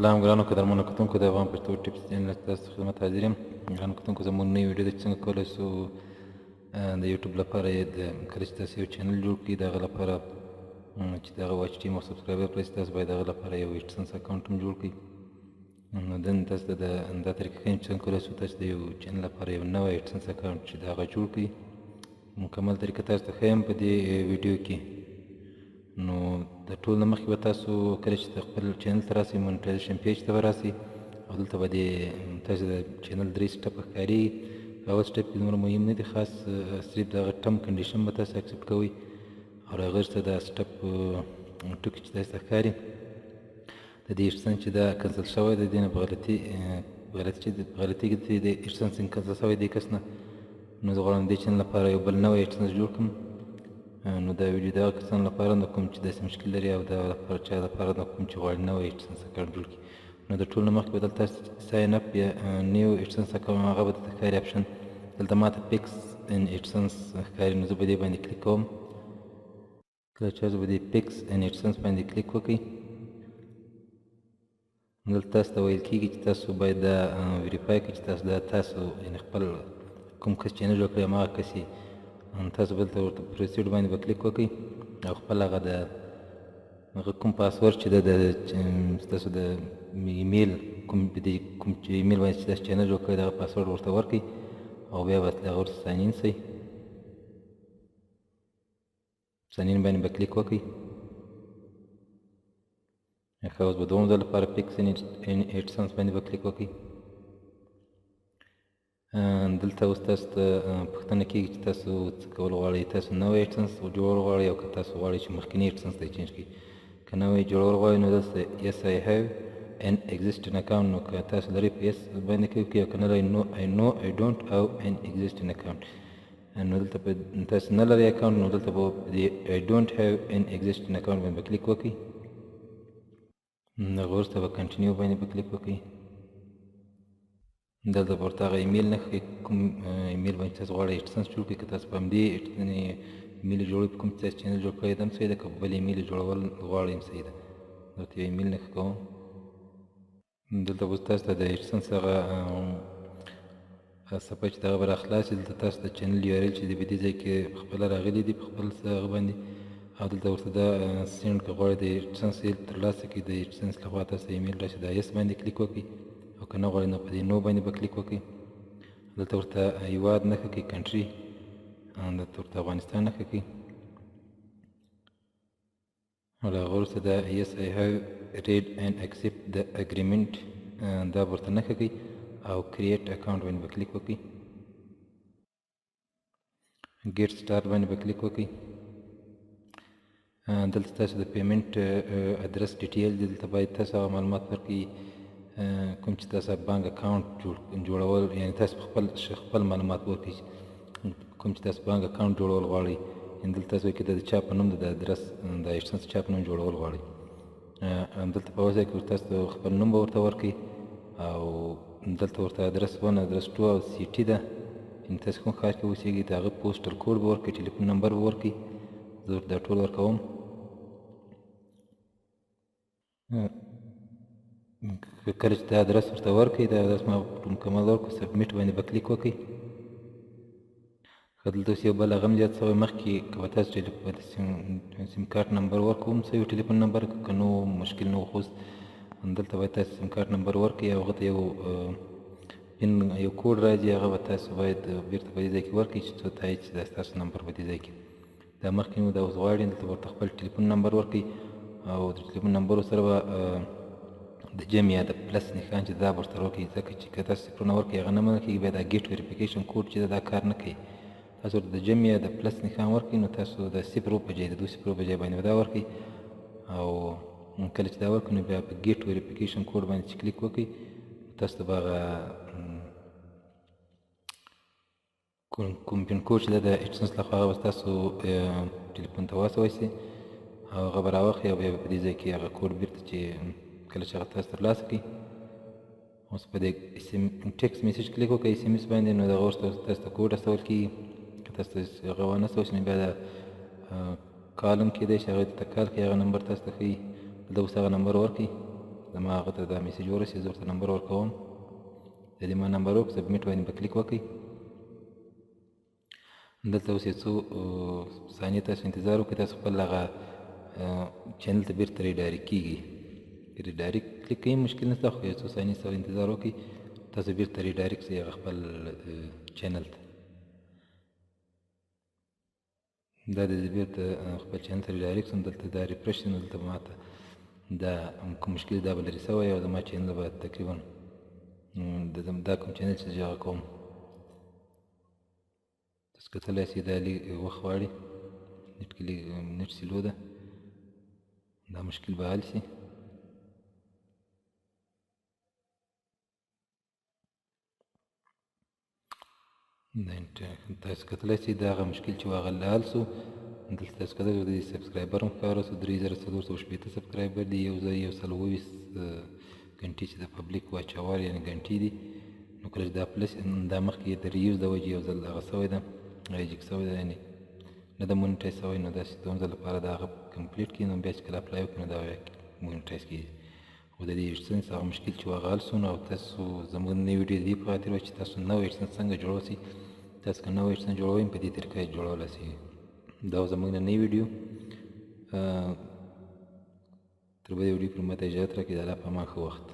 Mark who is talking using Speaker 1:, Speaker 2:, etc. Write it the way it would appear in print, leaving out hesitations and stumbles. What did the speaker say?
Speaker 1: سلام ګرانو قدرمنو کتونکو د افغان پښتو ټیپس چینل ستاسو خدمت حاضر یم. ګرانو کتونکو زموږ نوې ویډیو ده چې څنګه کولی شو د یوټیوب لپاره یې کله چې تاسو یو چینل جوړ کړئ د هغه لپاره چې د هغه واچ ټیم او سبسکرایبر کړئ تاسو باید د هغه لپاره یو ایډسنس اکاونټ هم جوړ کړئ. نو دن تاسو ته دا طریقه ښیم چې څنګه کولی شو تاسو د یو چینل لپاره یو نوی ایډسنس اکاونټ چې د هغه جوړ کړئ. مکمل طریقه تاسو ته ښیم په دې ویډیو کې. نو د ټول نه مخکې به تاسو کله چې د خپل چینل ته راسئ مونیټایزیشن پیج ته به راسئ او دلته به تاسو د چینل 3 سټپه ښکاري. اول سټپ کې دومره مهم نه دي، خاص صرف د هغه ټرم کنډیشن به تاسو اکسپټ کوئ او هغه وروسته د سټپ ټکي چې تاسو ته ښکاري د دې ایډسنس چې دا کنسل شوی د دې نه په غلطي کې د ایډسنس کنسل شوی دی کس نه. نو زه غواړم د دې چینل لپاره یو بل نوی ایډسنس جوړ کړم. نو دا ویډیو د هغه کسانو لپاره د کوم چې داسې مشکل لري او د چا لپاره د کوم چې غواړي نوی ایډسنس اکاونټ جوړ کړي. نو د ټول نه مخکې به دلته ساین اپ یا نیو ایډسنس اکاونټ هغه به درته ښکاري اپشن. دلته ماته پیکس ان ایډسنس ښکاري، نو زه به دې باندې کلیک کوم. کله چې تاسو به دې پیکس ان ایډسنس باندې کلیک وکړئ دلته تاسو ته ویل کېږي چې تاسو باید دا ویریفای کړئ چې تاسو دا یعنې خپل کوم کس چې نه جوړ کړی هماغه کس یې. تاسو بلته ورته پروسیډ باندې به کلیک وکړئ او خپل هغه د کوم پاسورډ چې ده د ستاسو د ایمیل کوم چې ایمیل باندې چې تاسو چینل جوړ کړی دغه پاسورډ ورته ورکړئ او بیا به هغه ورته ساین ان شئ. ساین ان باندې به کلیک وکړئ. ښه اوس به دوم ځل لپاره پیکس ان ایډسنس باندې به کلیک وکړئ. دلته اوس تاسو ته پوښتنه کېږي چې تاسو څه کول غواړئ، تاسو نوی ایډسنس جوړول غواړئ او که تاسو غواړئ چې مخکیني ایډسنس ته یې چینج کړئ. که نوی جوړول غواړئ نو دلته yes I have an existing account، نو که تاسو لرئ په yes باندې کلیک وکړئ او که نه لرئ no I don't have an existing account. نو دلته تاسو نه لرئ اکاونټ نو دلته به I don't have an existing account باندې به کلیک وکړئ. هغه وروسته به کنټینیو باندې به کلیک وکړئ. دلته به ورته هغه ایمیل نه ښکاري کوم ایمیل باندې تاسو غواړئ ایډسنس جوړ کړئ. که تاسو په همدې ایمیل جوړوئ په کوم چې تاسو چینل جوړ کړی ده هم صحیح ده، که په بل ایمیل جوړول غواړئ هم صحیح ده. دلته یو ایمیل نه ښه کوم. دلته به تاسو ته د ایډسنس هغه صفحه چې دغه به راخلاصي. دلته تاسو د چینل یو آر ایل چې دی په دې ځای کې پخپله راغلی دی په خپل هغه باندې او دلته ورته دا سینډ که غواړئ د ایډسنس ترلاسه کړئ د ایډسنس لخوا تاسو ایمیل راشي دا یس باندې کلیک وکړئ او که نه غواړئ نو په دې نو باندې به کلیک وکړئ. دلته ورته هیواد نښه کړئ کنټري، دلته ورته افغانستان نښه کړئ او له هغه وروسته دا yes I have read and accept the agreement دا به ورته نښه کړئ او create account باندې به کلیک وکړئ. get start باندې به کلیک وکړئ. دلته تاسو د پیمنټ ادرس ډیټیل دلته باید تاسو هغه معلومات ورکړئ کوم چې تاسو بانک اکاونټ جوړول، یعنې تاسو خپل معلومات ورکړئ کوم چې تاسو بانک اکاونټ جوړول غواړئ. یعنې دلته تاسو کې د چا په نوم د ادرس د ایډسنس چا په نوم جوړول غواړئ. دلته په وځای کې تاسو خپل نوم به ورته ورکړئ او دلته ورته ادرس 1 ادرس 2 او سیټي ده، یعنې تاسو کوم ښار کې اوسېږئ د هغه پوسټل کوډ به ورکړئ، ټلیفون نمبر به ورکړئ. زه دا ټول ورکوم. کله چې دا ادرس ورته ورکړئ دا ادرس ما مکمل ورکړو سبمیټ باندې به کلیک وکړئ. ښه دلته اوس یو بل هغه هم زیات شوی مخکې که به تاسو سیم کارت نمبر ورکوم صحیح ټلیفون نمبر که نو مشکل نه و خو دلته باید تاسو سیم کارت نمبر ورکړئ او هغه ته یو کوډ راځي هغه به تاسو باید بیرته په دې ځای کې ورکړئ چې څو تایید چې دا ستاسو نمبر په دې ځای کې دا مخکې نو دا اوس غواړئ دلته به ورته خپل ټلیفون نمبر ورکړئ او د ټلیفون نمبرو سره به د جمع یا د پلس نښان چې دا به ورته ورکړئ، ځکه چې که تاسو صفرونه ورکړئ هغه نه منل کېږي. بیا دا ګیټ ویریفیکیشن کوډ چې دا کار نه کوي. تاسو ورته د جمع یا د پلس نښان ورکړئ نو تاسو د صفرو په ځای د 2 صفرو په ځای باندې به دا ورکړئ او کله چې دا ورکړئ نو بیا په ګیټ ویریفیکیشن کوډ باندې چې کلیک وکړئ تاسو ته به هغه کوم پین کوډ چې ده د ایډسنس لخوا هغه به ستاسو ټلیفون ته واستوی شي او هغه به راواخلي او بیا به په دې ځای کې هغه کوډ بیرته چې کله چې هغه تاسو ترلاسه کړئ اوس په دې ټیکسټ میسیج کلیک وکړئ SMS باندې نو دغه وروسته تاسو ته کوډ استول کېږي. که تاسو هغه ونه استول شي نو بیا د کال هم کېدی شي هغې ته کال کې هغه نمبر تاسو ته ښیي. دلته اوس هغه نمبر ورکړئ زما هغه ته دا میسیج ورسېد، زه ورته نمبر ورکوم. د دې ما نمبر وکړ، سبمیټ باندې به کلیک وکړئ. دلته اوس یو څو ثانیې تاسو انتظار وکړئ، تاسو خپل هغه چینل ته بېرته ریډایرکټ کېږي. ریډایرکټ کلیک کوئ مشکل نشته، خو یو څو ثانیې سره انتظار وکړئ، تاسو بېرته ریډایرکټ شئ هغه خپل چینل ته. دا د بېرته خپل چینل ته ریډایرکټ شوم، دلته دا ریفرش شي، نو دلته به ماته دا کوم مشکل دا به لرې شوی او زما چینل به تقریبا دا کوم چینل چې زه هغه کوم تاسو کتلی شئ دا لږ وخت غواړي، نېټ کې لږ نېټ سلو ده، دا مشکل به حل شي. تاسو کتلی شئ دا هغه مشکل چې و هغه حل شو. دلته تاسو کتلی شئ د سبسکرایبر هم ښکاره شو، 3480 سبسکرایبر دي، 1124 ګنټې چې د پبلیک واچور یعنې ګنټې دي. نو کله چې دا پلس دا مخکې د ریوز د وجې یو ځل هغه شوی ده، ریجیکټ شوی ده، یعنې نه ده مونیټایز شوی. نو داسې دویم ځل لپاره د هغه کمپلیټ کړي، نو بیا چې کله اپلای وکړي نو دا مونیټایز کېږي. خو د دې ایډسنس هغه مشکل چې و هغه حل شو. نو تاسو زموږ نوې ویډیو د دې په خاطر وه چې تاسو نوی ایډسنس څنګه جوړوسی. تاسو که نوی ایډسنس جوړوئ په دې طریقه یې جوړولی شئ. دا زموږ نوې ویډیو. تر بلې ویډیو پورې ماته اجازت راکړئ. د الله په امان ښه وخت.